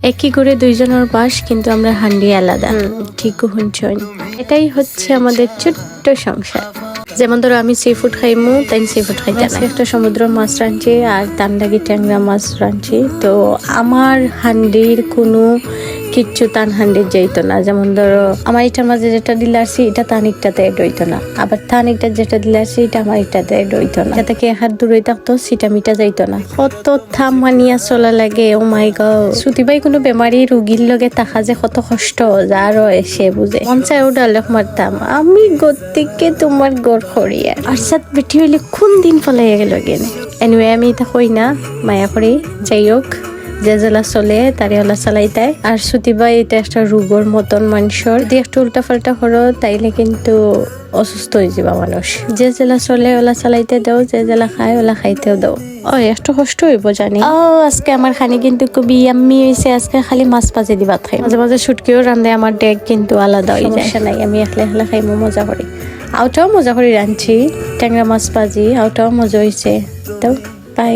একই করে দুইজনের বাস, কিন্তু আমরা হান্ডি আলাদা। ঠিক শুনছেন, এটাই হচ্ছে আমাদের ছোট্ট সংসার। যেমন ধরো আমি সি ফুড খাইমু, তাই সি ফুড খাইতে না। একটা সমুদ্র মাছ রাঁধছি আর তার লাগি ট্যাংরা মাছ রাঁধছি। তো আমার হান্ডির কোনো কিচ্ছু তান হান্ডির যাইতো না। যেমন ধরো আমার এটার মাঝে যেটা দিলে আসছি এটা তানিকটাতে এড হইতো না, আবার তানিকটা যেটা দিলে আসছি এটা আমার এটাতে এড হইতো না। যাতে এক হাত দূরে থাকতো সেটা মিটা যাইতো না। কত থাম মানিয়া চলা লাগে। ও মাই গড, শ্রুতি ভাই কোনো বেমারি রুগীর লগে থাকা যে কত কষ্ট যার সে বুঝে। মন চাই ও ডায়লগ মারতাম, আমি গতিকে তোমার গড় খড়িয়া আর সাথ বেটি হইলে কোন দিন ফলাই গেল গেনে। এনিওয়ে আমি এটা কই না, মায়া করি। যাই হোক, যে জেলা চলে তারে ওলা চালাই দেয়। আর শ্রুতি ভাই এটা একটা রোগর মতন মানুষের, যদি একটু উল্টা পাল্টা করো তাইলে কিন্তু অসুস্থ হয়ে যাবা মানুষ। যে জেলা চলে ওলা চালাইতে দাও, যে জেলা খায় ওলা খাইতেও দাও। একটু কষ্ট হইব জানি। আজকে আমার খানি কিন্তু খুবই ইয়াম্মি হয়েছে। আজকে খালি মাছ পাজে দিবা খাই, মাঝে মাঝে শুটকিও রান্ধে। আমার ডেক কিন্তু আলাদা হয়ে যায়, সমস্যা নাই। আমি একলা একলা খাইমো, মজা করি। আউটাও মজা করে রাঁধছি, ট্যাংরা মাছ পাজি, আউটাও মজা হয়েছে। তো বাই।